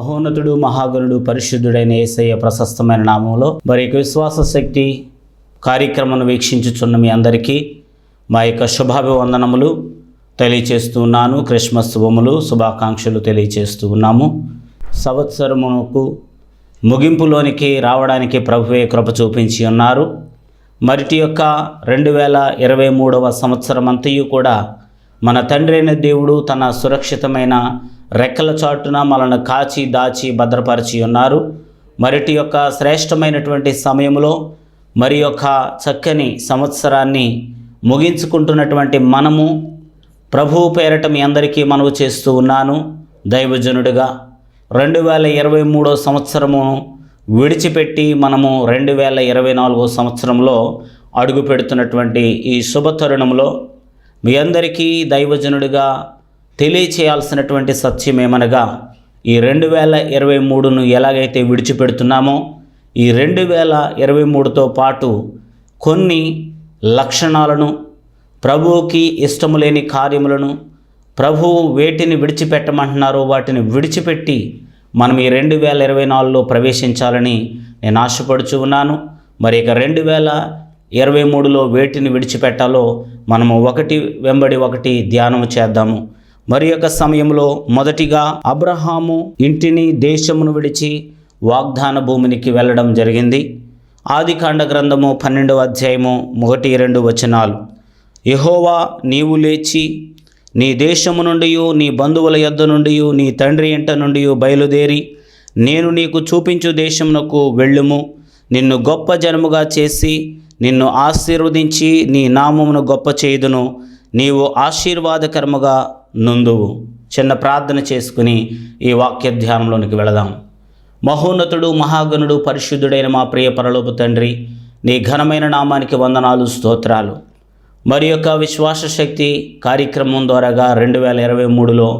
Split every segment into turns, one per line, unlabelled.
మహోన్నతుడు మహాగణుడు పరిశుద్ధుడైన యేసయ్య ప్రశస్తమైన నామంలో మరి విశ్వాస శక్తి కార్యక్రమాన్ని వీక్షించుచున్న మీ అందరికీ మా యొక్క శుభాభివందనములు తెలియచేస్తూ ఉన్నాను. క్రిస్మస్ శుభములు శుభాకాంక్షలు తెలియచేస్తూ ఉన్నాము. సంవత్సరమునకు ముగింపులోనికి రావడానికి ప్రభువే కృప చూపించి ఉన్నారు. మరిటి యొక్క 2023వ సంవత్సరం అంతయు కూడా మన తండ్రి అయిన దేవుడు తన సురక్షితమైన రెక్కల చాటున మనల్ని కాచి దాచి భద్రపరిచి ఉన్నారు. మరిటి యొక్క శ్రేష్టమైనటువంటి సమయంలో మరి యొక్క చక్కని సంవత్సరాన్ని ముగించుకుంటున్నటువంటి మనము ప్రభువు పేరట మీ అందరికీ మనవి చేస్తూ ఉన్నాను. దైవజనుడిగా 2023వ సంవత్సరము విడిచిపెట్టి మనము 2024వ సంవత్సరంలో అడుగు పెడుతున్నటువంటి ఈ శుభ తరుణంలో మీ అందరికీ దైవజనుడిగా తెలియచేయాల్సినటువంటి సత్యం ఏమనగా, ఈ 2023ను ఎలాగైతే విడిచిపెడుతున్నామో ఈ 2023తో పాటు కొన్ని లక్షణాలను, ప్రభువుకి ఇష్టము లేని కార్యములను, ప్రభువు వేటిని విడిచిపెట్టమంటున్నారో వాటిని విడిచిపెట్టి మనం ఈ 2024లో ప్రవేశించాలని నేను ఆశపడుచు ఉన్నాను. మరి ఇక 2023లో వేటిని విడిచిపెట్టాలో మనము ఒకటి వెంబడి ఒకటి ధ్యానం చేద్దాము. మరి యొక్క సమయంలో మొదటిగా అబ్రహాము ఇంటిని దేశమును విడిచి వాగ్దాన భూమినికి వెళ్ళడం జరిగింది. ఆదికాండ గ్రంథము 12వ అధ్యాయము 1-2 వచనాలు. యెహోవా నీవు లేచి నీ దేశము నుండి, నీ బంధువుల యొద్ద నుండి, నీ తండ్రి ఇంట నుండి బయలుదేరి నేను నీకు చూపించు దేశమునకు వెళ్ళుము. నిన్ను గొప్ప జనముగా చేసి నిన్ను ఆశీర్వదించి నీ నామమును గొప్ప చేయుదును. నీవు ఆశీర్వాదకరముగా నుందువు. చిన్న ప్రార్థన చేసుకుని ఈ వాక్య ధ్యానంలోనికి వెళదాం. మహోన్నతుడు మహాగణుడు పరిశుద్ధుడైన మా ప్రియ పరలోపు తండ్రి, నీ ఘనమైన నామానికి వందనాలు, స్తోత్రాలు. మరి యొక్క విశ్వాస శక్తి కార్యక్రమం ద్వారాగా 2023లో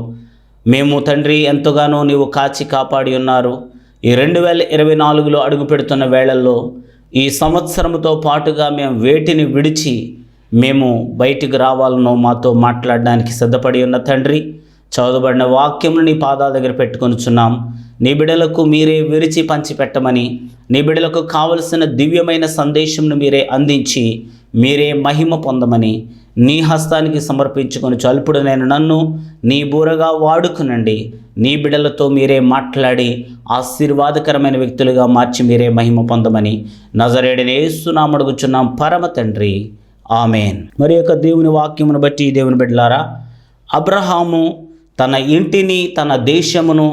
మేము తండ్రి ఎంతగానో నీవు కాచి కాపాడి ఉన్నారు. ఈ 2024లో అడుగు పెడుతున్న వేళల్లో ఈ సంవత్సరంతో పాటుగా మేము వేటిని విడిచి మేము బయటికి రావాలనో మాతో మాట్లాడడానికి సిద్ధపడి ఉన్న తండ్రి, చదవబడిన వాక్యమును నీ పాదాల దగ్గర పెట్టుకొనుచున్నాం. నీ బిడ్డలకు మీరే విరిచి పంచిపెట్టమని, నీ బిడ్డలకు కావలసిన దివ్యమైన సందేశంను మీరే అందించి మీరే మహిమ పొందమని నీ హస్తానికి సమర్పించుకొని అల్పుడనైన నన్ను నీ బూరగా వాడుకునండి. నీ బిడ్డలతో మీరే మాట్లాడి ఆశీర్వాదకరమైన వ్యక్తులుగా మార్చి మీరే మహిమ పొందమని నజరేయుడైన యేసు నామమున అడుగుచున్నాం పరమ తండ్రి, ఆమెన్. మరి యొక్క దేవుని వాక్యమును బట్టి దేవుని బిడ్డలారా, అబ్రహాము తన ఇంటిని తన దేశమును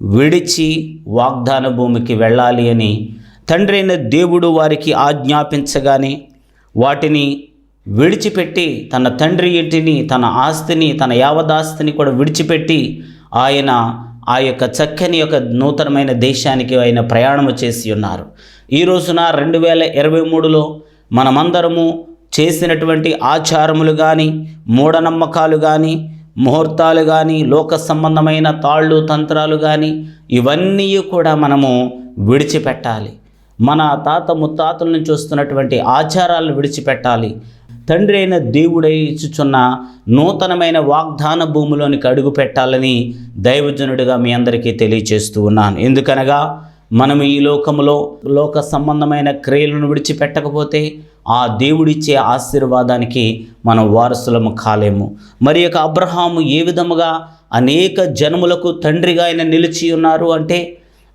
విడిచి వాగ్దాన భూమికి వెళ్ళాలి అని తండ్రి అయిన దేవుడు వారికి ఆజ్ఞాపించగానే వాటిని విడిచిపెట్టి తన తండ్రి ఇంటిని, తన ఆస్తిని, తన యావదాస్తిని కూడా విడిచిపెట్టి ఆయన ఆ యొక్క చక్కని యొక్క నూతనమైన దేశానికి ఆయన ప్రయాణము చేసి ఉన్నారు. ఈ రోజున 2023లో మనమందరము చేసినటువంటి ఆచారములు కానీ, మూఢనమ్మకాలు కానీ, ముహూర్తాలు కానీ, లోక సంబంధమైన తాళ్ళు తంత్రాలు కానీ ఇవన్నీ కూడా మనము విడిచిపెట్టాలి. మన తాత ముత్తాతల నుంచి వస్తున్నటువంటి ఆచారాలను విడిచిపెట్టాలి. తండ్రి అయిన దేవుడై ఇచ్చుచున్న నూతనమైన వాగ్దాన భూమిలోనికి అడుగు పెట్టాలని దైవజనుడిగా మీ అందరికీ తెలియచేస్తూ ఉన్నాను. ఎందుకనగా మనం ఈ లోకములో లోక సంబంధమైన క్రియలను విడిచిపెట్టకపోతే ఆ దేవుడిచ్చే ఆశీర్వాదానికి మనం వారసులము కాలేము. మరి యొక్క అబ్రహాము ఏ విధముగా అనేక జనములకు తండ్రిగా ఆయన నిలిచి ఉన్నారు అంటే,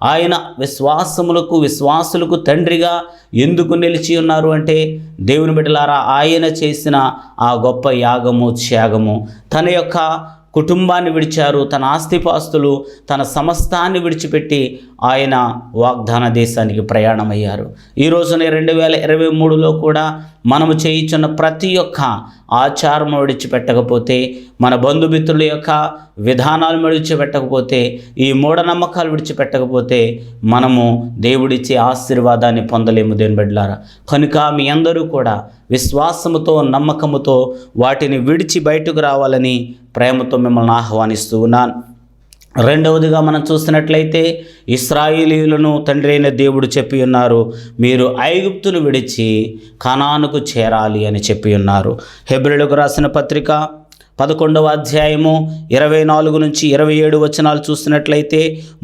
ఆయన విశ్వాసులకు తండ్రిగా ఎందుకు నిలిచి ఉన్నారు అంటే, దేవుని బిడ్డలారా, ఆయన చేసిన ఆ గొప్ప యాగము, త్యాగము, తన యొక్క కుటుంబాన్ని విడిచారు, తన ఆస్తిపాస్తులు, తన సమస్తాన్ని విడిచిపెట్టి ఆయన వాగ్దాన దేశానికి ప్రయాణమయ్యారు. ఈ రోజున 2023లో కూడా మనము చేయించున్న ప్రతి ఒక్క ఆచారం విడిచిపెట్టకపోతే, మన బంధుమిత్రుల యొక్క విధానాలు విడిచిపెట్టకపోతే, ఈ మూఢనమ్మకాలు విడిచిపెట్టకపోతే మనము దేవుడిచ్చే ఆశీర్వాదాన్ని పొందలేము దేవుని బిడ్డలారా. కనుక మీ అందరూ కూడా విశ్వాసముతో, నమ్మకముతో వాటిని విడిచి బయటకు రావాలని ప్రేమతో మిమ్మల్ని ఆహ్వానిస్తూ ఉన్నాను. రెండవదిగా మనం చూసినట్లయితే ఇశ్రాయేలీయులను తండ్రి అయిన దేవుడు చెప్పి ఉన్నారు, మీరు ఐగుప్తును విడిచి కనానుకు చేరాలి అని చెప్పి ఉన్నారు. హెబ్రీయులకు రాసిన పత్రిక 11వ అధ్యాయము 24 నుంచి 27 వచనాలు చూసినట్లయితే,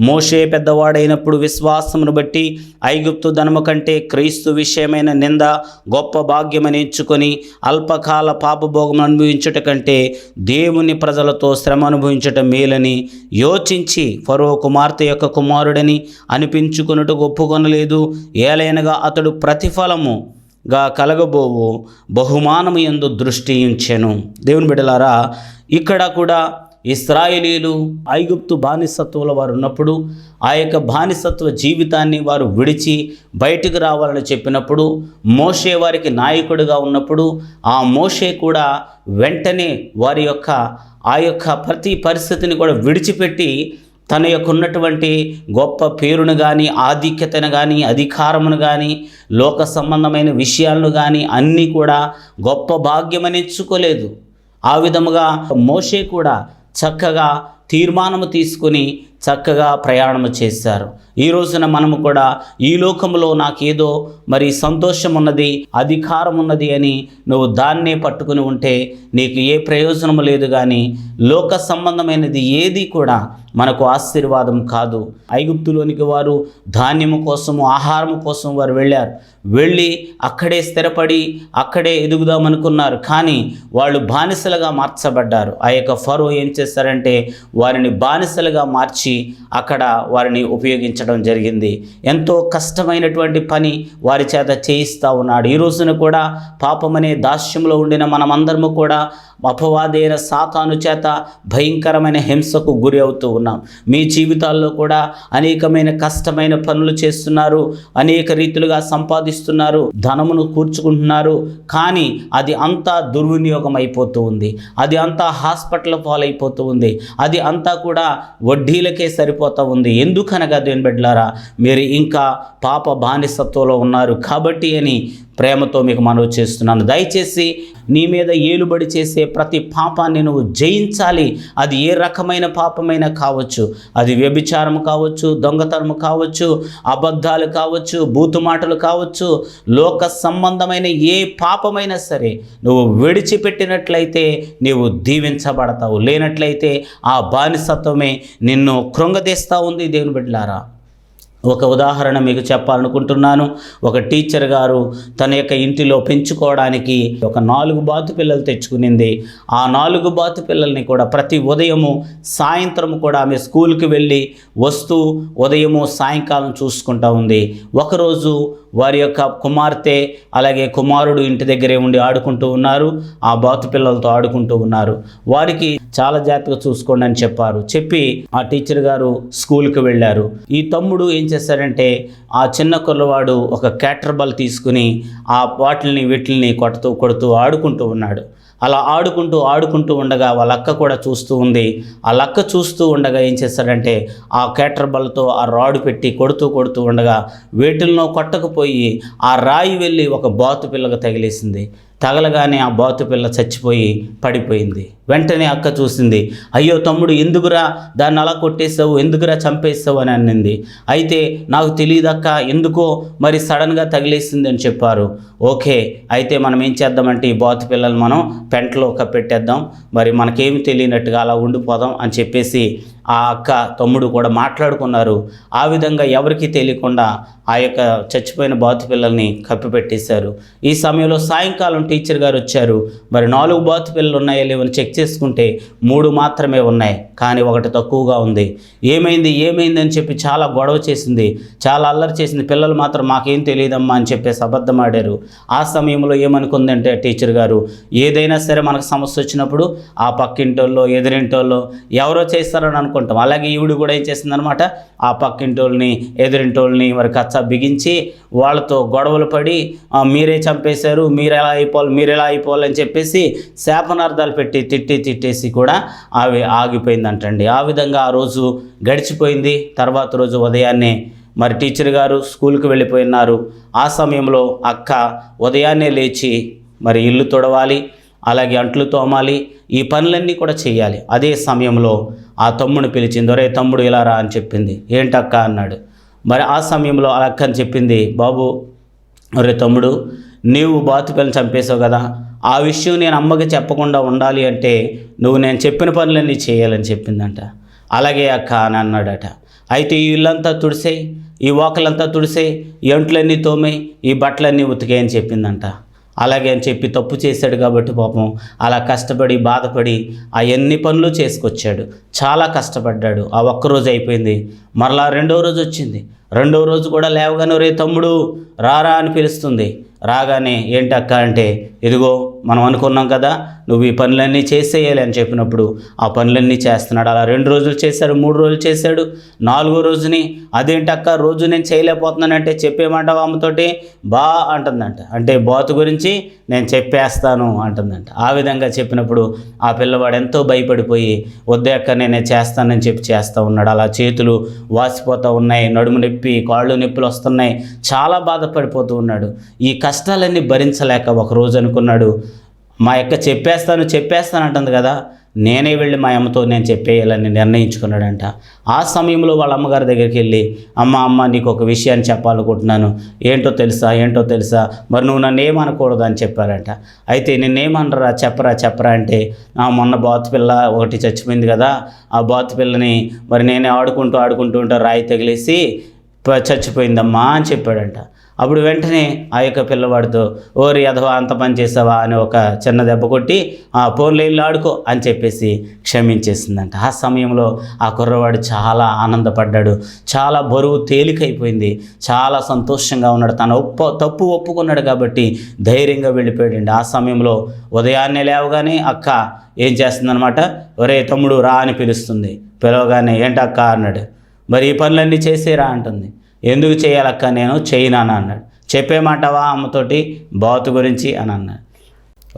మోషే పెద్దవాడైనప్పుడు విశ్వాసమును బట్టి ఐగుప్తు ధనము కంటే క్రీస్తు విషయమైన నింద గొప్ప భాగ్యమని ఎంచుకొని అల్పకాల పాపభోగం అనుభవించుట కంటే దేవుని ప్రజలతో శ్రమ అనుభవించటం మేలని యోచించి ఫరో కుమార్తె యొక్క కుమారుడని అనిపించుకొనుటకు ఒప్పుకొనలేదు. ఏలైనగా అతడు ప్రతిఫలముగా కలగబోవు బహుమానము యందు దృష్టి ఉంచెను. దేవుని బిడ్డలారా, ఇక్కడ కూడా ఇశ్రాయేలీలు ఐగుప్తు బానిసత్వంలో వారు ఉన్నప్పుడు ఆ యొక్క బానిసత్వ జీవితాన్ని వారు విడిచి బయటకు రావాలని చెప్పినప్పుడు మోషే వారికి నాయకుడిగా ఉన్నప్పుడు ఆ మోషే కూడా వెంటనే వారి యొక్క ఆ యొక్క ప్రతి పరిస్థితిని కూడా విడిచిపెట్టి తన యొక్క ఉన్నటువంటి గొప్ప పేరును కానీ, ఆధిక్యతను కానీ, అధికారమును కానీ, లోక సంబంధమైన విషయాలను కానీ అన్నీ కూడా గొప్ప భాగ్యమని ఎంచుకోలేదు. ఆ విధముగా మోషే కూడా చక్కగా తీర్మానము తీసుకుని చక్కగా ప్రయాణము చేశారు. ఈ రోజున మనము కూడా ఈ లోకంలో నాకేదో మరి సంతోషం ఉన్నది, అధికారం ఉన్నది అని నువ్వు దాన్నే పట్టుకుని ఉంటే నీకు ఏ ప్రయోజనము లేదు. కానీ లోక సంబంధమైనది ఏది కూడా మనకు ఆశీర్వాదం కాదు. ఐగుప్తులోనికి వారు ధాన్యము కోసము, ఆహారము కోసం వారు వెళ్ళి అక్కడే స్థిరపడి అక్కడే ఎదుగుదామనుకున్నారు. కానీ వాళ్ళు బానిసలుగా మార్చబడ్డారు. ఆ యొక్క ఫరో ఏం చేశారంటే వారిని బానిసలుగా మార్చి అక్కడ వారిని ఉపయోగించడం జరిగింది. ఎంతో కష్టమైనటువంటి పని వారి చేత చేయిస్తూ ఉన్నాడు. ఈ రోజున కూడా పాపమనే దాస్యంలో ఉండిన మనమందరము కూడా అపవాదైన సాతాను చేత భయంకరమైన హింసకు గురి అవుతూ ఉన్నాం. మీ జీవితాల్లో కూడా అనేకమైన కష్టమైన పనులు చేస్తున్నారు, అనేక రీతిలుగా సంపాదిస్తున్నారు, ధనమును కూర్చుకుంటున్నారు. కానీ అది అంతా దుర్వినియోగం అయిపోతూ ఉంది. అది అంతా హాస్పిటల్ పాలైపోతూ ఉంది. అది అంతా కూడా వడ్డీలకే సరిపోతూ ఉంది. ఎందుకనగా దేవుని బిడ్డలారా, మీరు ఇంకా పాప బానిసత్వంలో ఉన్నారు కాబట్టి అని ప్రేమతో మీకు మనవి చేస్తున్నాను. దయచేసి నీ మీద ఏలుబడి చేసే ప్రతి పాపాన్ని నువ్వు జయించాలి. అది ఏ రకమైన పాపమైనా కావచ్చు. అది వ్యభిచారం కావచ్చు, దొంగతనం కావచ్చు, అబద్ధాలు కావచ్చు, బూతుమాటలు కావచ్చు, లోక సంబంధమైన ఏ పాపమైనా సరే నువ్వు విడిచిపెట్టినట్లయితే నీవు దీవించబడతావు. లేనట్లయితే ఆ బానిసత్వమే నిన్ను కృంగదీస్తూ ఉంది. దేవుని బిడ్డలారా, ఒక ఉదాహరణ మీకు చెప్పాలనుకుంటున్నాను. ఒక టీచర్ గారు తన యొక్క ఇంటిలో పెంచుకోవడానికి ఒక 4 బాతు పిల్లలు తెచ్చుకునింది. ఆ 4 బాతు పిల్లల్ని కూడా ప్రతి ఉదయము సాయంత్రం కూడా ఆమె స్కూల్కి వెళ్ళి వస్తూ ఉదయము సాయంకాలం చూసుకుంటూ ఉంది. ఒకరోజు వారి యొక్క కుమార్తె అలాగే కుమారుడు ఇంటి దగ్గరే ఉండి ఆడుకుంటూ ఉన్నారు. ఆ బాతు పిల్లలతో ఆడుకుంటూ ఉన్నారు. వారికి చాలా జాగ్రత్తగా చూసుకోండి అని చెప్పి ఆ టీచర్ గారు స్కూల్కి వెళ్ళారు. ఈ తమ్ముడు ఏం చేశాడంటే ఆ చిన్న కుర్రవాడు ఒక క్యాటర్ బాల్ తీసుకుని ఆ వీటిని కొడుతూ ఆడుకుంటూ ఉన్నాడు. అలా ఆడుకుంటూ ఉండగా వాళ్ళ అక్క కూడా చూస్తూ ఉంది. ఆ లక్క చూస్తూ ఉండగా ఏం చేశాడంటే ఆ క్యాటర్ బాల్తో ఆ రాడు పెట్టి కొడుతూ ఉండగా వేటిల్లో కొట్టకపోయి ఆ రాయి వెళ్ళి ఒక బాతు పిల్లగా తగిలేసింది. తగలగానే ఆ బాతు పిల్ల చచ్చిపోయి పడిపోయింది. వెంటనే అక్క చూసింది. అయ్యో తమ్ముడు, ఎందుకురా దాన్ని అలా కొట్టేసావు, ఎందుకురా చంపేసావు అని అనింది. అయితే నాకు తెలియదక్క, ఎందుకో మరి సడన్గా తగిలేసింది అని చెప్పారు. ఓకే, అయితే మనం ఏం చేద్దామంటే ఈ బాతు పిల్లలు మనం పెంటలో కప్పెట్టేద్దాం, మరి మనకేమి తెలియనట్టుగా అలా ఉండిపోదాం అని చెప్పేసి ఆ అక్క తమ్ముడు కూడా మాట్లాడుకున్నారు. ఆ విధంగా ఎవరికి తెలియకుండా ఆ యొక్క చచ్చిపోయిన బాతు పిల్లల్ని కప్పిపెట్టేశారు. ఈ సమయంలో సాయంకాలం టీచర్ గారు వచ్చారు. మరి 4 బాతు పిల్లలు ఉన్నాయో లేవని చెక్ చేసుకుంటే 3 మాత్రమే ఉన్నాయి, కానీ ఒకటి తక్కువగా ఉంది. ఏమైంది అని చెప్పి చాలా గొడవ చేసింది, చాలా అల్లరి చేసింది. పిల్లలు మాత్రం మాకేం తెలియదమ్మా అని చెప్పేసి అబద్ధం ఆడారు. ఆ సమయంలో ఏమనుకుందంటే టీచర్ గారు, ఏదైనా సరే మనకు సమస్య వచ్చినప్పుడు ఆ పక్కింటోళ్ళో ఎదురింటోళ్ళో ఎవరో చేస్తారని అనుకుంటాం. అలాగే ఈవిడు కూడా ఏం చేసిందనమాట, ఆ పక్కింటోళ్ళని ఎదురింటోళ్ళని మరి కచ్చ బిగించి వాళ్ళతో గొడవలు పడి మీరే చంపేశారు, మీరు ఎలా అయిపోవాలి అని చెప్పేసి శాపనార్థాలు పెట్టి తిట్టేసి కూడా అవి ఆగిపోయిందంటండి. ఆ విధంగా ఆ రోజు గడిచిపోయింది. తర్వాత రోజు ఉదయాన్నే మరి టీచర్ గారు స్కూల్కి వెళ్ళిపోయినారు. ఆ సమయంలో అక్క ఉదయాన్నే లేచి మరి ఇల్లు తుడవాలి, అలాగే అంట్లు తోమాలి, ఈ పనులన్నీ కూడా చేయాలి. అదే సమయంలో ఆ తమ్ముడిని పిలిచింది. ఒరే తమ్ముడు ఇలా రా అని చెప్పింది. ఏంటక్క అన్నాడు. మరి ఆ సమయంలో ఆ అక్క అని చెప్పింది, బాబు ఒరే తమ్ముడు, నీవు బాతు పిల్లని చంపేశావు కదా, ఆ విషయం నేను అమ్మకి చెప్పకుండా ఉండాలి అంటే నువ్వు నేను చెప్పిన పనులన్నీ చేయాలని చెప్పిందంట. అలాగే అక్క అని అన్నాడట. అయితే ఈ ఇల్లంతా తుడిసేయి, ఈ వాకలంతా తుడిసేయి, ఈ అంట్లన్నీ తోమేయి, ఈ బట్టలన్నీ ఉతికేయి అని చెప్పిందంట. అలాగే అని చెప్పి తప్పు చేశాడు కాబట్టి పాపం అలా కష్టపడి బాధపడి అవన్నీ పనులు చేసుకొచ్చాడు. చాలా కష్టపడ్డాడు. ఆ ఒక్కరోజు అయిపోయింది. మరలా రెండవ రోజు వచ్చింది. రెండవ రోజు కూడా లేవగానే రే తమ్ముడు రారా అని పిలుస్తుంది. రాగానే ఏంటక్క అంటే, ఇదిగో మనం అనుకున్నాం కదా నువ్వు ఈ పనులన్నీ చేసేయాలి అని చెప్పినప్పుడు ఆ పనులన్నీ చేస్తున్నాడు. అలా 2 రోజులు చేశాడు, 3 రోజులు చేశాడు. 4వ రోజుని అదేంటక్క రోజు నేను చేయలేకపోతున్నానంటే చెప్పేమంటావా అమ్మతోటి బా అంటుందంట. అంటే బాతు గురించి నేను చెప్పేస్తాను అంటుందంట. ఆ విధంగా చెప్పినప్పుడు ఆ పిల్లవాడు ఎంతో భయపడిపోయి వద్దే అక్క నేనే చేస్తానని చెప్పి చేస్తూ ఉన్నాడు. అలా చేతులు వాసిపోతూ ఉన్నాయి, నడుము నొప్పి, కాళ్ళు నొప్పులు వస్తున్నాయి, చాలా బాధపడిపోతూ ఉన్నాడు. ఈ కష్టాలన్నీ భరించలేక ఒకరోజు అనుకున్నాడు, మా అక్క చెప్పేస్తాను అంటుంది కదా, నేనే వెళ్ళి మా అమ్మతో నేను చెప్పేయాలని నిర్ణయించుకున్నాడంట. ఆ సమయంలో వాళ్ళ అమ్మగారి దగ్గరికి వెళ్ళి అమ్మ నీకు ఒక విషయాన్ని చెప్పాలనుకుంటున్నాను, ఏంటో తెలుసా, మరి నువ్వు నన్ను ఏమనకూడదు అని చెప్పారంట. అయితే నిన్నేమనరా చెప్పరా అంటే, మొన్న బాతు పిల్ల ఒకటి చచ్చిపోయింది కదా, ఆ బాతు పిల్లని మరి నేనే ఆడుకుంటూ ఉంటే రాయి తగిలేసి చచ్చిపోయిందమ్మా అని చెప్పాడంట. అప్పుడు వెంటనే ఆ యొక్క పిల్లవాడితో ఓరి అథవా అంత పని చేసావా అని ఒక చిన్న దెబ్బ కొట్టి పోన్లే ఇల్లు ఆడుకో అని చెప్పేసి క్షమించేసిందంట. ఆ సమయంలో ఆ కుర్రవాడు చాలా ఆనందపడ్డాడు, చాలా బరువు తేలికైపోయింది, చాలా సంతోషంగా ఉన్నాడు. తన తప్పు ఒప్పుకున్నాడు కాబట్టి ధైర్యంగా వెళ్ళిపోయాడండి. ఆ సమయంలో ఉదయాన్నే లేవగానే అక్క ఏం చేస్తుందనమాట, ఒరే తమ్ముడు రా అని పిలుస్తుంది. పిలవగానే ఏంటక్క అన్నాడు. మరి ఈ పనులన్నీ చేసేరా అంటుంది. ఎందుకు చేయాలక్క నేను చేయనాను అన్నాడు. చెప్పేమంటావా అమ్మతోటి బాతు గురించి అని అన్నాడు.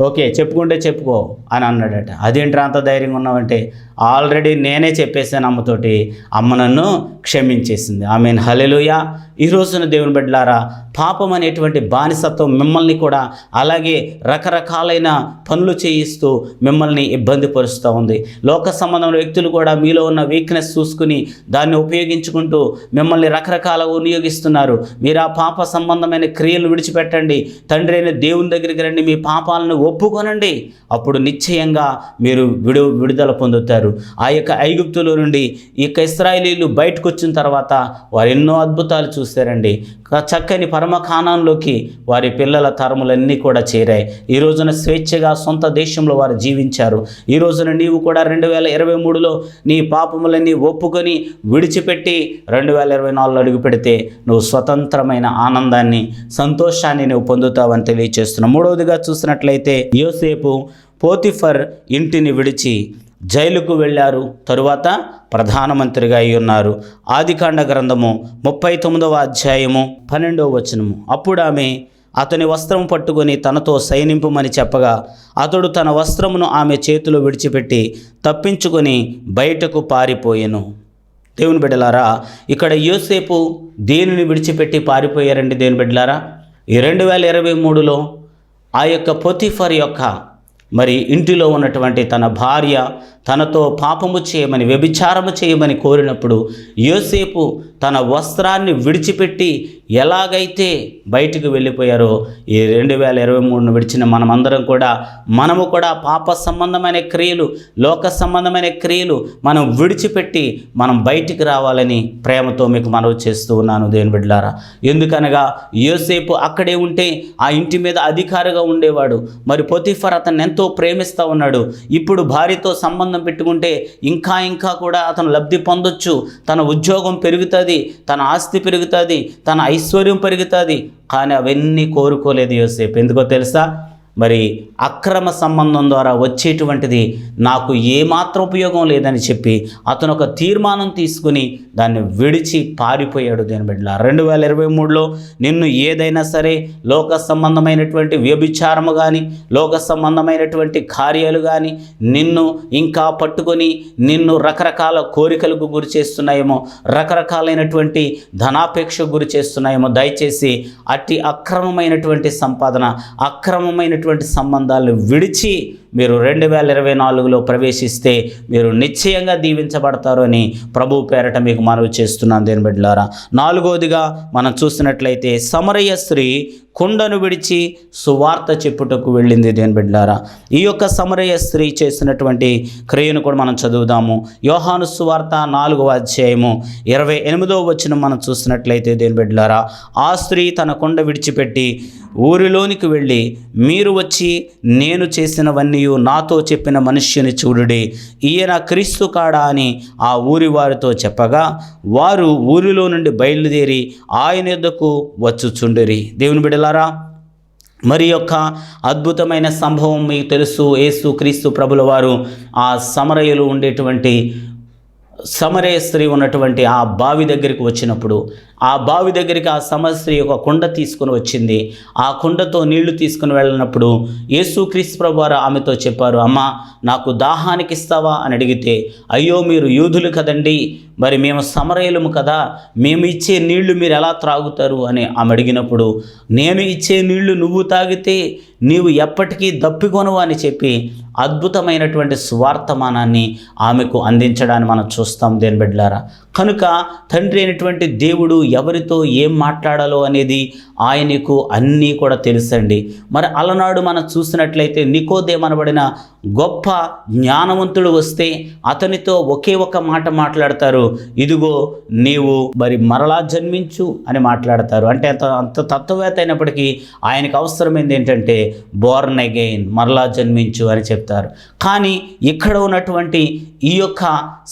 ఓకే చెప్పుకుంటే చెప్పుకో అని అన్నాడట. అదేంట్రా అంత ధైర్యంగా ఉన్నావంటే, ఆల్రెడీ నేనే చెప్పేశాను అమ్మతోటి, అమ్మ నన్ను క్షమించేసింది. ఆమేన్ హల్లెలూయా. ఈ రోజున దేవుని బిడ్డలారా, పాపం అనేటువంటి బానిసత్వం మిమ్మల్ని కూడా అలాగే రకరకాలైన పనులు చేయిస్తూ మిమ్మల్ని ఇబ్బంది పరుస్తూ ఉంది. లోక సంబంధమైన వ్యక్తులు కూడా మీలో ఉన్న వీక్నెస్ చూసుకుని దాన్ని ఉపయోగించుకుంటూ మిమ్మల్ని రకరకాలుగా వినియోగిస్తున్నారు. మీరు ఆ పాప సంబంధమైన క్రియలు విడిచిపెట్టండి, తండ్రి అయిన దేవుని దగ్గరికి రండి, మీ పాపాలను ఒప్పుకొనండి, అప్పుడు నిశ్చయంగా మీరు విడుదల పొందుతారు. ఆ యొక్క ఐగుప్తులో నుండి ఈ యొక్క ఇశ్రాయేలీయులు బయటకు వచ్చిన తర్వాత వారు ఎన్నో అద్భుతాలు చూశారండి. చక్కని పరమ కానాన్లోకి వారి పిల్లల తరములన్నీ కూడా చేరాయి. ఈ రోజున స్వేచ్ఛగా సొంత దేశంలో వారు జీవించారు. ఈ రోజున నీవు కూడా 2023లో నీ పాపములన్నీ ఒప్పుకొని విడిచిపెట్టి 2024లో అడుగు పెడితే నువ్వు స్వతంత్రమైన ఆనందాన్ని, సంతోషాన్ని నువ్వు పొందుతావని తెలియజేస్తున్నావు. 3వదిగా చూసినట్లయితే యోసేపు పోతిఫర్ ఇంటిని విడిచి జైలుకు వెళ్ళారు, తరువాత ప్రధానమంత్రిగా అయి ఉన్నారు. ఆదికాండ గ్రంథము 39వ అధ్యాయము 12వ వచనము. అప్పుడు ఆమె అతని వస్త్రం పట్టుకొని తనతో సైనింపుమని చెప్పగా అతడు తన వస్త్రమును ఆమె చేతిలో విడిచిపెట్టి తప్పించుకొని బయటకు పారిపోయెను. దేవుని బిడ్డలారా, ఇక్కడ యోసేపు దేనిని విడిచిపెట్టి పారిపోయారండి దేవుని బిడ్డలారా? ఈ 2023లో ఆ యొక్క పోతిఫర్ యొక్క మరి ఇంటిలో ఉన్నటువంటి తన భార్య తనతో పాపము చేయమని, వ్యభిచారము చేయమని కోరినప్పుడు యోసేపు తన వస్త్రాన్ని విడిచిపెట్టి ఎలాగైతే బయటికి వెళ్ళిపోయారో, ఈ 2023ను విడిచిన మనము కూడా పాప సంబంధమైన క్రియలు, లోక సంబంధమైన క్రియలు మనం విడిచిపెట్టి మనం బయటికి రావాలని ప్రేమతో మీకు మనవి చేస్తూ ఉన్నాను దేవుని బిడ్డలారా. ఎందుకనగా యోసేపు అక్కడే ఉంటే ఆ ఇంటి మీద అధికారిగా ఉండేవాడు. మరి పోతిఫర్ అతన్ని ఎంతో ప్రేమిస్తూ ఉన్నాడు. ఇప్పుడు భార్యతో సంబంధం పెట్టుకుంటే ఇంకా కూడా అతను లబ్ధి పొందొచ్చు, తన ఉద్యోగం పెరుగుతుంది, తన ఆస్తి పెరుగుతుంది, తన ఐశ్వర్యం పెరుగుతుంది. కానీ అవన్నీ కోరుకోలేదు యోసేపు. ఎందుకో తెలుసా? మరి అక్రమ సంబంధం ద్వారా వచ్చేటువంటిది నాకు ఏమాత్రం ఉపయోగం లేదని చెప్పి అతను ఒక తీర్మానం తీసుకుని దాన్ని విడిచి పారిపోయాడు. దేని బిడ్డలా, 2023లో నిన్ను ఏదైనా సరే లోక సంబంధమైనటువంటి వ్యభిచారము కానీ, లోక సంబంధమైనటువంటి కార్యాలు కానీ నిన్ను ఇంకా పట్టుకొని నిన్ను రకరకాల కోరికలకు గురి చేస్తున్నాయేమో, రకరకాలైనటువంటి ధనాపేక్షకు గురి చేస్తున్నాయేమో, దయచేసి అట్టి అక్రమమైనటువంటి సంపాదన, అక్రమమైనటువంటి సంబంధాలను విడిచి మీరు 2024లో ప్రవేశిస్తే మీరు నిశ్చయంగా దీవించబడతారు అని ప్రభు పేరట మీకు మనవి చేస్తున్నాను దేని బిడ్డలారా. 4వదిగా మనం చూసినట్లయితే సమరయ స్త్రీ కుండను విడిచి సువార్త చెప్పుటకు వెళ్ళింది దేని బిడ్డలారా. ఈ యొక్క సమరయ స్త్రీ చేసినటువంటి క్రియను కూడా మనం చదువుదాము. యోహాను సువార్త 4వ అధ్యాయము 28వ వచనం మనం చూసినట్లయితే దేని బిడ్డలారా, ఆ స్త్రీ తన కుండ విడిచిపెట్టి ఊరిలోనికి వెళ్ళి, మీరు వచ్చి నేను చేసినవన్నీ నాతో చెప్పిన మనుష్యుని చూడుడి, ఈయన క్రీస్తు కాడా అని ఆ ఊరి వారితో చెప్పగా, వారు ఊరిలో నుండి బయలుదేరి ఆయన యొద్దకు వచ్చుచుండిరి. దేవుని బిడ్డలారా, మరి యొక్క అద్భుతమైన సంభవం మీకు తెలుసు. యేసు క్రీస్తు ప్రభుల వారు ఆ సమరయలు ఉండేటువంటి సమరయ స్త్రీ ఉన్నటువంటి ఆ బావి దగ్గరికి వచ్చినప్పుడు, ఆ బావి దగ్గరికి ఆ సమరయ స్త్రీ ఒక కుండ తీసుకుని వచ్చింది. ఆ కుండతో నీళ్లు తీసుకుని వెళ్ళినప్పుడు యేసుక్రీస్తు ప్రభువు వారు ఆమెతో చెప్పారు, అమ్మా నాకు దాహానికి ఇస్తావా అని అడిగితే, అయ్యో మీరు యూదులు కదండి, మరి మేము సమరయులము కదా, మేము ఇచ్చే నీళ్లు మీరు ఎలా త్రాగుతారు అని ఆమె అడిగినప్పుడు, నేను ఇచ్చే నీళ్లు నువ్వు తాగితే నీవు ఎప్పటికీ దప్పికొనవు అని చెప్పి అద్భుతమైనటువంటి స్వార్థమానాన్ని ఆమెకు అందించడాన్ని మనం చూస్తాం దేని బిడ్డలారా. కనుక తండ్రి అయినటువంటి దేవుడు ఎవరితో ఏం మాట్లాడాలో అనేది ఆయనకు అన్నీ కూడా తెలుసండి. మరి అలనాడు మనం చూసినట్లయితే నికోదేమనబడిన గొప్ప జ్ఞానవంతుడు వస్తే అతనితో ఒకే ఒక మాట మాట్లాడతారు, ఇదిగో నీవు మరి మరలా జన్మించు అని మాట్లాడతారు. అంటే అంత తత్వవేత్త అయినప్పటికీ ఆయనకు అవసరమైంది ఏంటంటే బోర్న్ అగైన్, మరలా జన్మించు అని చెప్తారు. కానీ ఇక్కడ ఉన్నటువంటి ఈ యొక్క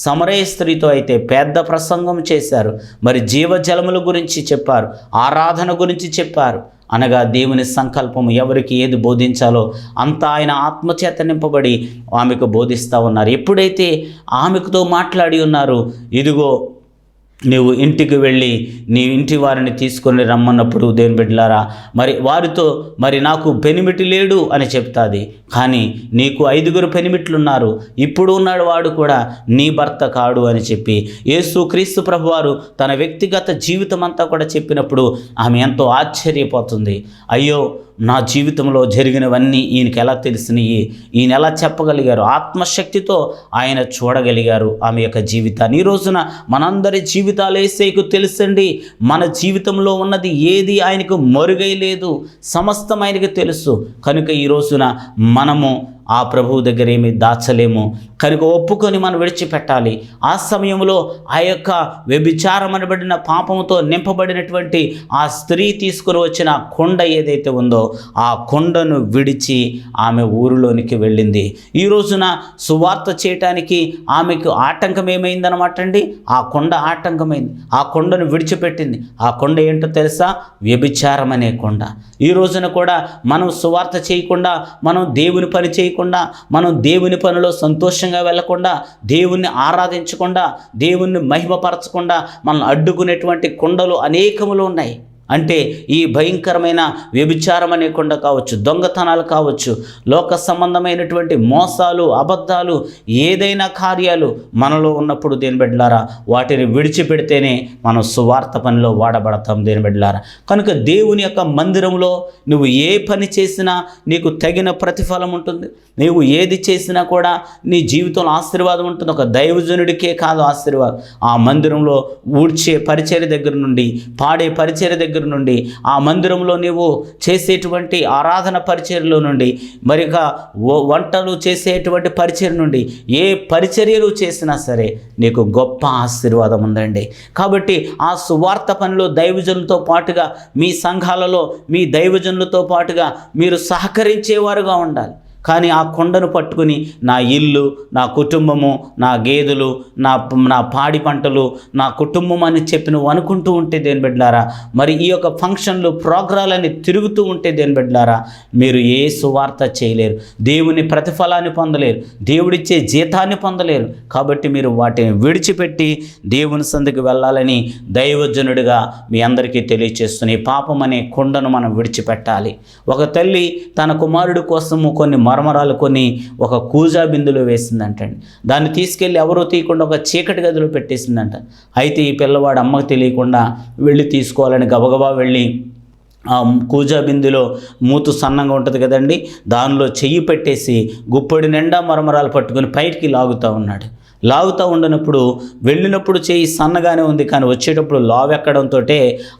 సమరయ స్త్రీతో అయితే పెద్ద ప్రసంగం చేశారు. మరి జీవజలముల గురించి చెప్పారు, ఆరాధన గురించి చెప్పారు. అనగా దేవుని సంకల్పం ఎవరికి ఏది బోధించాలో అంతా ఆయన ఆత్మచేత నింపబడి ఆమెకు బోధిస్తూ ఉన్నారు. ఎప్పుడైతే ఆమెకుతో మాట్లాడి ఉన్నారు, ఇదిగో నీవు ఇంటికి వెళ్ళి నీ ఇంటి వారిని తీసుకొని రమ్మన్నప్పుడు దేవుని బిడ్డలారా, మరి వారితో మరి నాకు పెనిమిటి లేడు అని చెప్తాది. కానీ నీకు 5 పెనిమిట్లు ఉన్నారు, ఇప్పుడు ఉన్నాడు వాడు కూడా నీ భర్త కాడు అని చెప్పి యేసుక్రీస్తు ప్రభువారు తన వ్యక్తిగత జీవితం అంతా కూడా చెప్పినప్పుడు ఆమె ఎంతో ఆశ్చర్యపోతుంది. అయ్యో నా జీవితంలో జరిగినవన్నీ ఈయనకి ఎలా తెలిసినాయి, ఈయన ఎలా చెప్పగలిగారు, ఆత్మశక్తితో ఆయన చూడగలిగారు ఆమె యొక్క జీవితాన్ని. ఈ రోజున మనందరి జీవితాలు యేసయ్యకు తెలుసండి. మన జీవితంలో ఉన్నది ఏది ఆయనకు మరుగై లేదు, సమస్తం ఆయనకు తెలుసు. కనుక ఈ రోజున మనము ఆ ప్రభువు దగ్గర ఏమి దాచలేము. కనుక ఒప్పుకొని మనం విడిచిపెట్టాలి. ఆ సమయంలో ఆ యొక్క వ్యభిచారం అనబడిన పాపంతో నింపబడినటువంటి ఆ స్త్రీ తీసుకుని వచ్చిన కొండ ఏదైతే ఉందో ఆ కొండను విడిచి ఆమె ఊరిలోనికి వెళ్ళింది. ఈ రోజున సువార్త చేయటానికి ఆమెకు ఆటంకం ఏమైందనమాట అండి, ఆ కొండ ఆటంకమైంది. ఆ కొండను విడిచిపెట్టింది. ఆ కొండ ఏంటో తెలుసా? వ్యభిచారం అనే కొండ. ఈ రోజున కూడా మనం సువార్త చేయకుండా, మనం దేవుని పని చేయకుండా, మనం దేవుని పనిలో సంతోషంగా వెళ్ళకుండా, దేవుణ్ణి ఆరాధించకుండా, దేవుణ్ణి మహిమపరచకుండా మనం అడ్డుకునేటువంటి కొండలు అనేకములు ఉన్నాయి. అంటే ఈ భయంకరమైన వ్యభిచారం అనే కొండ కావచ్చు, దొంగతనాలు కావచ్చు, లోక సంబంధమైనటువంటి మోసాలు, అబద్ధాలు, ఏదైనా కార్యాలు మనలో ఉన్నప్పుడు దేని బిడ్డలారా వాటిని విడిచిపెడితేనే మనం సువార్త పనిలో వాడబడతాం దేని బిడ్డలారా. కనుక దేవుని యొక్క మందిరంలో నువ్వు ఏ పని చేసినా నీకు తగిన ప్రతిఫలం ఉంటుంది. నీవు ఏది చేసినా కూడా నీ జీవితంలో ఆశీర్వాదం ఉంటుంది. ఒక దైవజనుడికే కాదు ఆశీర్వాదం, ఆ మందిరంలో ఊడ్చే పరిచర్య దగ్గర నుండి, పాడే పరిచర్య దగ్గర నుండి, ఆ మందిరంలో నీవు చేసేటువంటి ఆరాధన పరిచర్యలో నుండి, మరిక వంటలు చేసేటువంటి పరిచర్య నుండి, ఏ పరిచర్యలు చేసినా సరే నీకు గొప్ప ఆశీర్వాదం ఉందండి. కాబట్టి ఆ సువార్త పనిలో దైవజనులతో పాటుగా, మీ సంఘాలలో మీ దైవజనులతో పాటుగా మీరు సహకరించేవారుగా ఉండాలి. కానీ ఆ కొండను పట్టుకుని నా ఇల్లు, నా కుటుంబము, నా గేదెలు, నా పాడి పంటలు, నా కుటుంబం అని చెప్పి నువ్వు అనుకుంటూ ఉంటే దేని బిడ్డలారా, మరి ఈ యొక్క ఫంక్షన్లు, ప్రోగ్రాలని తిరుగుతూ ఉంటే దేని బిడ్డలారా, మీరు ఏ సువార్త చేయలేరు, దేవుని ప్రతిఫలాన్ని పొందలేరు, దేవుడిచ్చే జీతాన్ని పొందలేరు. కాబట్టి మీరు వాటిని విడిచిపెట్టి దేవుని సందుకు వెళ్ళాలని దైవజనుడిగా మీ అందరికీ తెలియచేస్తున్న ఈ పాపం అనే కొండను మనం విడిచిపెట్టాలి. ఒక తల్లి తన కుమారుడి కోసము కొన్ని మరమరాలు కొని ఒక కూజా బిందులో వేసిందంటండి. దాన్ని తీసుకెళ్ళి ఎవరూ తీయకుండా ఒక చీకటి గదిలో పెట్టేసిందంట. అయితే ఈ పిల్లవాడు అమ్మకు తెలియకుండా వెళ్ళి తీసుకోవాలని గబగబా వెళ్ళి ఆ కూజా బిందులో మూతు సన్నంగా ఉంటుంది కదండి, దానిలో చెయ్యి పెట్టేసి గుప్పడి నిండా మరమరాలు పట్టుకొని పైకి లాగుతూ ఉన్నాడు. లాగుతూ ఉండనప్పుడు వెళ్ళినప్పుడు చెయ్యి సన్నగానే ఉంది, కానీ వచ్చేటప్పుడు లావెక్కడంతో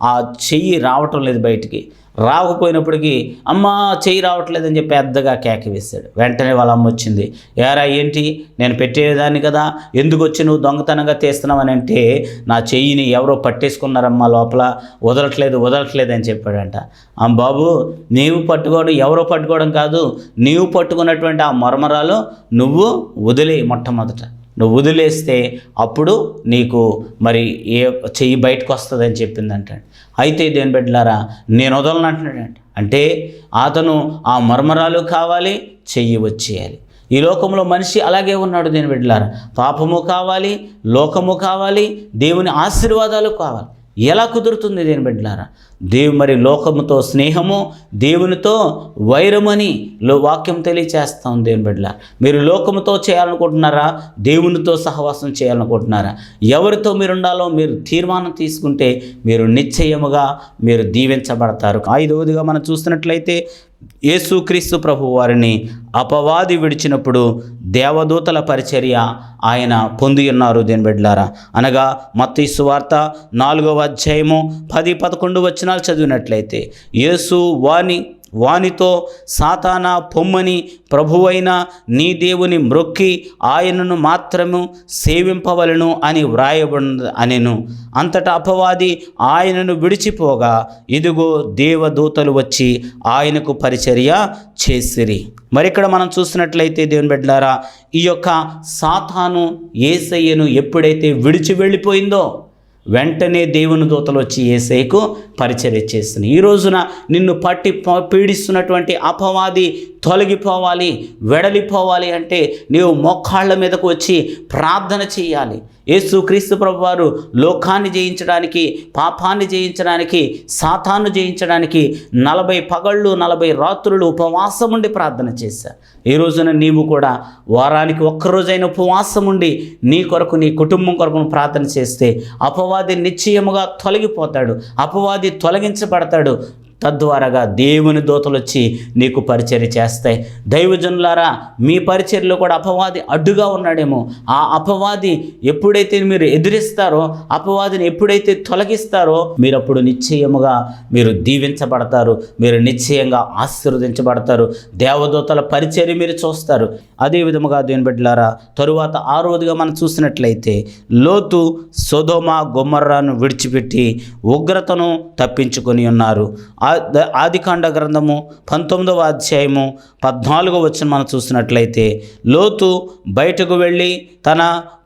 ఆ చెయ్యి రావటం లేదు బయటికి. రాకపోయినప్పటికీ అమ్మ చెయ్యి రావట్లేదని చెప్పి పెద్దగా కేక వేశాడు. వెంటనే వాళ్ళ అమ్మ వచ్చింది. ఏరా ఏంటి, నేను పెట్టేదాన్ని కదా, ఎందుకు వచ్చి నువ్వు దొంగతనంగా తీస్తున్నావని అంటే, నా చెయ్యిని ఎవరో పట్టేసుకున్నారమ్మా, లోపల వదలట్లేదు అని చెప్పాడంట. బాబు, నీవు పట్టుకోవడం ఎవరో పట్టుకోవడం కాదు, నీవు పట్టుకున్నటువంటి ఆ మరమరాలు నువ్వు మొట్టమొదట నువ్వు వదిలేస్తే అప్పుడు నీకు మరి ఏ చెయ్యి బయటకు వస్తుందని చెప్పిందంటాడు. అయితే దేని బిడ్డలారా, నేను వదలనంటున్నాడంట. అంటే అతను ఆ మర్మరాలు కావాలి, చెయ్యి వచ్చేయాలి. ఈ లోకంలో మనిషి అలాగే ఉన్నాడు దేని బిడ్డలారా. పాపము కావాలి, లోకము కావాలి, దేవుని ఆశీర్వాదాలు కావాలి. ఎలా కుదురుతుంది దేని బిడ్డలారా? మరి లోకముతో స్నేహము, దేవునితో వైరమని వాక్యం తెలియచేస్తాం దేని బిడ్డలా. మీరు లోకముతో చేయాలనుకుంటున్నారా, దేవునితో సహవాసం చేయాలనుకుంటున్నారా? ఎవరితో మీరు ఉండాలో మీరు తీర్మానం తీసుకుంటే మీరు నిశ్చయముగా మీరు దీవించబడతారు. 5వదిగా మనం చూస్తున్నట్లయితే, యేసుక్రీస్తు ప్రభు వారిని అపవాది విడిచినప్పుడు దేవదూతల పరిచర్య ఆయన పొంది ఉన్నారు దేని బిడ్డలారా. అనగా మత్తయి సువార్త 4వ అధ్యాయము 10-11 వచనాలు చదివినట్లయితే, యేసు వానితో సాతానా పొమ్మని, ప్రభువైన నీ దేవుని మ్రొక్కి ఆయనను మాత్రము సేవింపవలను అని వ్రాయబడినది అనెను. అంతటా అపవాది ఆయనను విడిచిపోగా ఇదిగో దేవదూతలు వచ్చి ఆయనకు పరిచర్య చేసిరి. మరి ఇక్కడ మనం చూసినట్లయితే దేవుని బిడ్డలారా, ఈ యొక్క సాతాను యేసయ్యను ఎప్పుడైతే విడిచి వెళ్ళిపోయిందో వెంటనే దేవుని దూతలు వచ్చి యేసయ్యకు పరిచర్య చేస్తుంది. ఈ రోజున నిన్ను పట్టి పీడిస్తున్నటువంటి అపవాది తొలగిపోవాలి, వెడలిపోవాలి అంటే నీవు మోకాళ్ళ మీదకు వచ్చి ప్రార్థన చేయాలి. యేసుక్రీస్తు ప్రభువారు లోకాన్ని జయించడానికి, పాపాన్ని జయించడానికి, సాతాను జయించడానికి 40 పగళ్ళు 40 రాత్రులు ఉపవాసం ఉండి ప్రార్థన చేశారు. ఈ రోజున నీవు కూడా వారానికి ఒక్కరోజైనా ఉపవాసం ఉండి నీ కొరకు, నీ కుటుంబం కొరకు ప్రార్థన చేస్తే అపవాది నిశ్చయముగా తొలగిపోతాడు, అపవాది తొలగించబడతాడు. తద్వారాగా దేవుని దూతలు వచ్చి నీకు పరిచర్య చేస్తాయి. దైవజనులారా, మీ పరిచర్యలో కూడా అపవాది అడ్డుగా ఉన్నాడేమో. ఆ అపవాది ఎప్పుడైతే మీరు ఎదిరిస్తారో, అపవాదిని ఎప్పుడైతే తొలగిస్తారో, మీరు అప్పుడు నిశ్చయముగా మీరు దీవించబడతారు, మీరు నిశ్చయంగా ఆశీర్వదించబడతారు. దేవదూతల పరిచర్య మీరు చూస్తారు. అదే విధముగా దేవుని బిడ్డలారా, తరువాత 6వదిగా మనం చూసినట్లయితే, లోతు సొదొమ గొమొర్రాను విడిచిపెట్టి ఉగ్రతను తప్పించుకొని ఉన్నారు. ఆదికాండ గ్రంథము 19వ అధ్యాయము 14వ వచనం మనం చూసినట్లయితే, లోతు బయటకు వెళ్ళి తన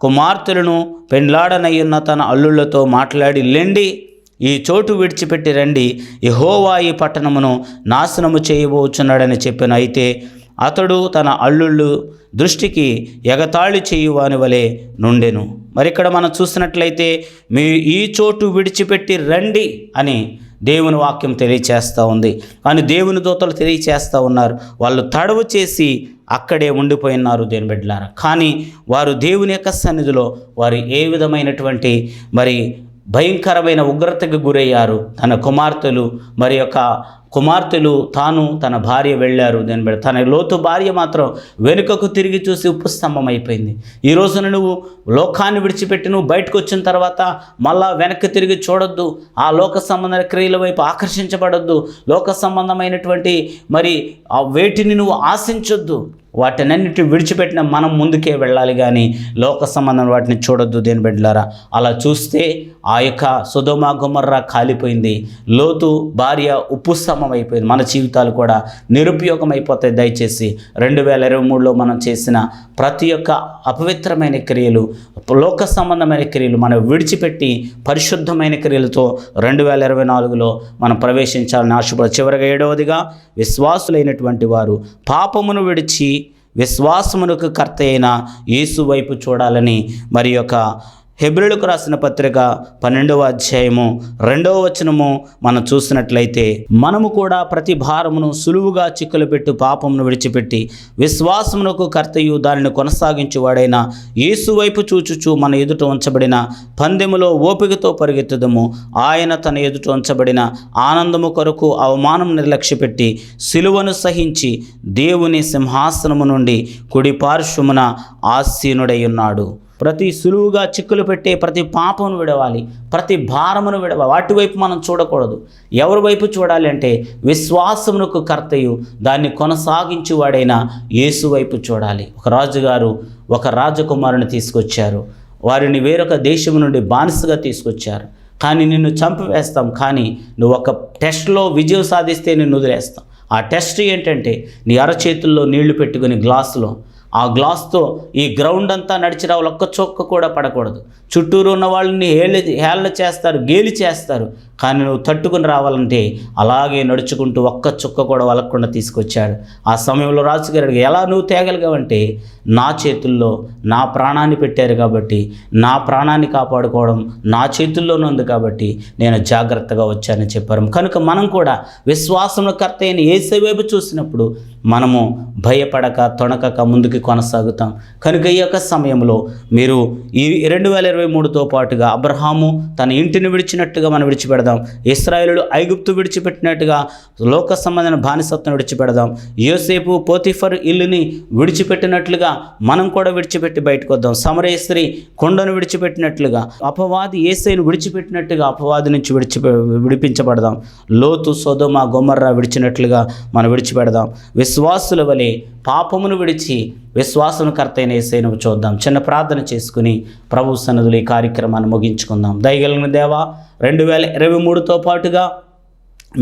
కుమార్తెలను పెండ్లాడనయ్యున్న తన అల్లుళ్లతో మాట్లాడి, లెండి, ఈ చోటు విడిచిపెట్టి రండి, యెహోవా ఈ పట్టణమును నాశనము చేయబోచున్నాడని చెప్పాను. అయితే అతడు తన అల్లుళ్ళు దృష్టికి ఎగతాళి చేయువాని వలె నుండెను. మరి ఇక్కడ మనం చూసినట్లయితే, మీ ఈ చోటు విడిచిపెట్టి రండి అని దేవుని వాక్యం తెలియచేస్తూ ఉంది. కానీ దేవుని దూతలు తెలియచేస్తూ ఉన్నారు. వాళ్ళు తడవు చేసి అక్కడే ఉండిపోయినారు దేని బిడ్డలారా. కానీ వారు దేవుని యొక్క సన్నిధిలో వారు ఏ విధమైనటువంటి మరి భయంకరమైన ఉగ్రతకు గురయ్యారు. తన కుమార్తెలు తాను తన భార్య వెళ్ళారు దేని బిడ్డ. తన లోతు భార్య మాత్రం వెనుకకు తిరిగి చూసి ఉప్పుస్తంభం అయిపోయింది. ఈ రోజున నువ్వు లోకాన్ని విడిచిపెట్టి నువ్వు బయటకు వచ్చిన తర్వాత మళ్ళా వెనక్కి తిరిగి చూడొద్దు. ఆ లోక సంబంధమైన క్రియల వైపు ఆకర్షించబడొద్దు. లోక సంబంధమైనటువంటి మరి ఆ వేటిని నువ్వు ఆశించొద్దు. వాటినన్నిటి విడిచిపెట్టిన మనం ముందుకే వెళ్ళాలి, కానీ లోక సంబంధం వాటిని చూడొద్దు దేని బిడ్డలారా. అలా చూస్తే ఆ యొక్క సొదొమ గొమొర్రా కాలిపోయింది, లోతు భార్య ఉప్పుస్తంభం అయిపోయింది. మన జీవితాలు కూడా నిరుపయోగం అయిపోతాయి. దయచేసి 2023లో మనం చేసిన ప్రతి ఒక్క అపవిత్రమైన క్రియలు, లోక సంబంధమైన క్రియలు మనం విడిచిపెట్టి పరిశుద్ధమైన క్రియలతో 2024లో మనం ప్రవేశించాలని ఆశపడ. చివరిగా 7వదిగా, విశ్వాసులైనటువంటి వారు పాపమును విడిచి విశ్వాసమునకు కర్త అయిన యేసు వైపు చూడాలని మరి యొక్క హెబ్రీయులకు రాసిన పత్రిక 12వ అధ్యాయము 2వ వచనము మనం చూసినట్లయితే, మనము కూడా ప్రతి భారమును సులువుగా చిక్కులు పెట్టు పాపమును విడిచిపెట్టి విశ్వాసమునకు కర్తయు దానిని కొనసాగించువాడైన యేసు వైపు చూచుచు మన ఎదుట ఉంచబడిన పందెములో ఓపికతో పరిగెత్తుదము. ఆయన తన ఎదుట ఉంచబడిన ఆనందము కొరకు అవమానం నిర్లక్ష్యపెట్టి సిలువను సహించి దేవుని సింహాసనము నుండి కుడి పార్శ్వమున ఆసీనుడై ఉన్నాడు. ప్రతి సులువుగా చిక్కులు పెట్టే ప్రతి పాపమును విడవాలి, ప్రతి భారమును విడవాలి. వాటి వైపు మనం చూడకూడదు. ఎవరి వైపు చూడాలి అంటే విశ్వాసమునకు కర్తయు దాన్ని కొనసాగించువాడైన యేసు వైపు చూడాలి. ఒక రాజుగారు ఒక రాజకుమారుని తీసుకొచ్చారు. వారిని వేరొక దేశం నుండి బానిసగా తీసుకొచ్చారు. కానీ నిన్ను చంపివేస్తాం, కానీ నువ్వు ఒక టెస్ట్లో విజయం సాధిస్తే నిన్ను వదిలేస్తాం. ఆ టెస్ట్ ఏంటంటే నీ అరచేతుల్లో నీళ్లు పెట్టుకుని గ్లాసులో, ఆ గ్లాస్తో ఈ గ్రౌండ్ అంతా నడిచి రావాలి, ఒక్క చొక్క కూడా పడకూడదు. చుట్టూరు ఉన్న వాళ్ళని హేళన చేస్తారు, గేలి చేస్తారు. కానీ నువ్వు తట్టుకుని రావాలంటే అలాగే నడుచుకుంటూ ఒక్క చుక్క కూడా వలకుండా తీసుకొచ్చాడు. ఆ సమయంలో రాజుగారు అడిగారు, ఎలా నువ్వు తేగలిగావంటే, నా చేతుల్లో నా ప్రాణాన్ని పెట్టారు కాబట్టి, నా ప్రాణాన్ని కాపాడుకోవడం నా చేతుల్లోనే ఉంది కాబట్టి నేను జాగ్రత్తగా వచ్చానని చెప్పారు. కనుక మనం కూడా విశ్వాసంలో కర్త అయిన యేసు వైపు చూసినప్పుడు మనము భయపడక తొణకక ముందుకు కొనసాగుతాం. కనుక ఈ యొక్క సమయంలో మీరు ఈ 2023తో పాటుగా అబ్రహాము తన ఇంటిని విడిచినట్టుగా మనం విడిచిపెడదాం. ఇశ్రాయేలులు ఐగుప్తు విడిచిపెట్టినట్టుగా లోక సంబంధమైన బానిసత్వం విడిచిపెడదాం. యోసేపు పోతిఫర్ ఇల్లుని విడిచిపెట్టినట్లుగా మనం కూడా విడిచిపెట్టి బయటకు వద్దాం. సమరయ స్త్రీ కొండను విడిచిపెట్టినట్లుగా, అపవాది యేసయ్యను విడిచిపెట్టినట్టుగా అపవాది నుంచి విడిపించబడదాం. లోతు సొదొమ గొమొర్రా విడిచినట్లుగా మనం విడిచిపెడదాం. విశ్వాసుల వలె పాపమును విడిచి విశ్వాసను కర్తైన యేసయ్యను చూద్దాం. చిన్న ప్రార్థన చేసుకుని ప్రభు సన్నిధిలో ఈ కార్యక్రమాన్ని ముగించుకుందాం. దయగలిగిన దేవా, 2023తో పాటుగా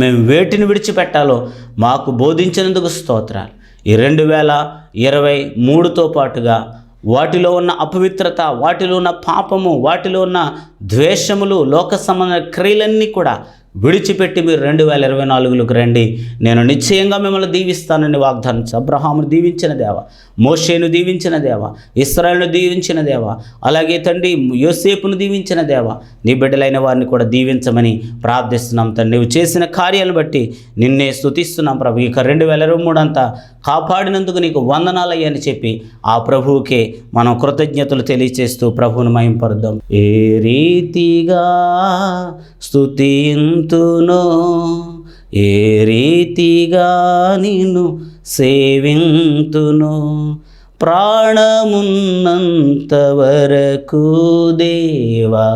మేము వేటిని విడిచిపెట్టాలో మాకు బోధించినందుకు స్తోత్రాలు. ఈ 2023తో పాటుగా వాటిలో ఉన్న అపవిత్రత, వాటిలో ఉన్న పాపము, వాటిలో ఉన్న ద్వేషములు, లోక సంబంధ క్రియలన్నీ కూడా విడిచిపెట్టి మీరు 2024లోకి రండి. నేను నిశ్చయంగా మిమ్మల్ని దీవిస్తానని వాగ్దానం. అబ్రహామును దీవించిన దేవ, మోషేను దీవించిన దేవ, ఇశ్రాయేలును దీవించిన దేవ, అలాగే తండ్రి యోసేపును దీవించిన దేవ, నీ బిడ్డలైన వారిని కూడా దీవించమని ప్రార్థిస్తున్నాం తండ్రి. నువ్వు చేసిన కార్యాలను బట్టి నిన్నే స్తుతిస్తున్నాం ప్రభు. ఇక 2023 అంతా కాపాడినందుకు నీకు వందనాలయ్యని చెప్పి ఆ ప్రభువుకే మనం కృతజ్ఞతలు తెలియచేస్తూ ప్రభువును మహింపరుద్దాం. ఏ రీతిగా స్తుతింతునో, ఏ రీతిగా నిన్ను సేవింతునో, ప్రాణమున్నంత వరకు దేవా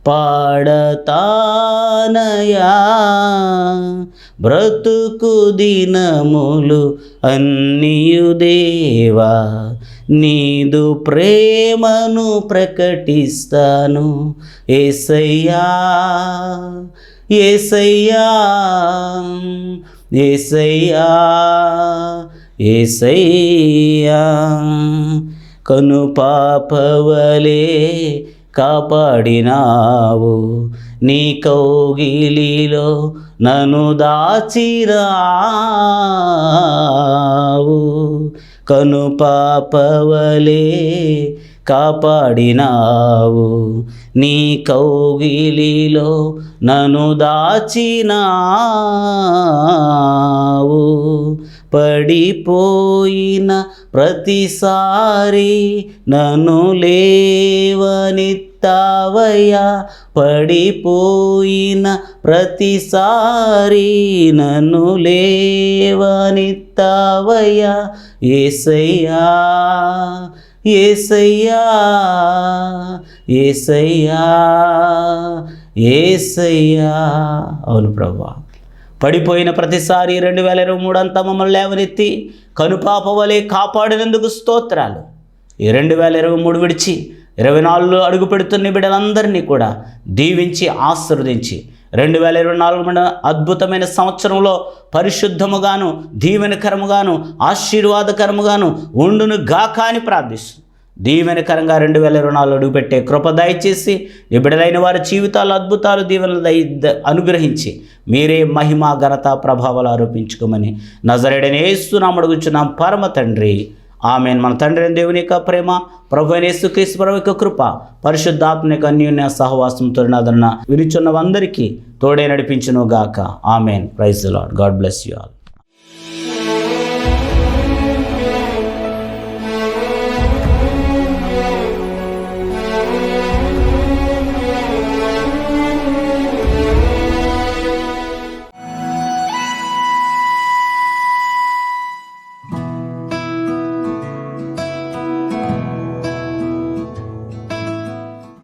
పాడతానయా. బ్రతుకు దినములు అన్నియు దేవా నీదు ప్రేమను ప్రకటిస్తాను. యేసయ్యా యేసయ్యా యేసయ్యా యేసయ్యా, కను పాపవలే కాపాడినావు, నీ కౌగిలిలో నన్ను దాచిరావు. కను పాపవలే కాపాడినావు, నీ కౌగిలిలో నన్ను దాచినావు. పడిపోయిన ప్రతిసారి నన్ను లేవనెత్తావయ్యా. పడిపోయిన ప్రతిసారి నన్ను లేవనెత్తావయ్యా. యేసయ్యా యేసయ్యా యేసయ్యా యేసయ్యా. అవును ప్రభువా, పడిపోయిన ప్రతిసారి 2023 అంతా మమ్మల్ని లేవనెత్తి కనుపాప వలె కాపాడినందుకు స్తోత్రాలు. ఈ 2023 విడిచి 24లో అడుగు పెడుతున్న బిడ్డలందరినీ కూడా దీవించి ఆశీర్వదించి 2024 అద్భుతమైన సంవత్సరంలో పరిశుద్ధముగాను దీవెనకరముగాను ఆశీర్వాదకరముగాను ఉండును గాక అని ప్రార్థిస్తున్నాను. దీవెనకరంగా 2024 అడుగుపెట్టే కృప దయచేసి ఈ బిడ్డలైన వారి జీవితాలు అద్భుతాలు దీవెనలు అనుగ్రహించి మీరే మహిమ ఘనత ప్రభావాలు ఆరోపించుకోమని నజరేయుడైన యేసు నామమున అడుగుచున్నాం పరమ తండ్రి, ఆమేన్. మన తండ్రి అయిన దేవుని యొక్క ప్రేమ, ప్రభు అయిన యేసుక్రీస్తు ప్రభు యొక్క కృప, పరిశుద్ధాత్మ యొక్క అన్యోన్య సహవాసంతో వినిచున్నవందరికీ తోడే నడిపించును గాక. ఆమేన్. Praise the Lord. God bless you all.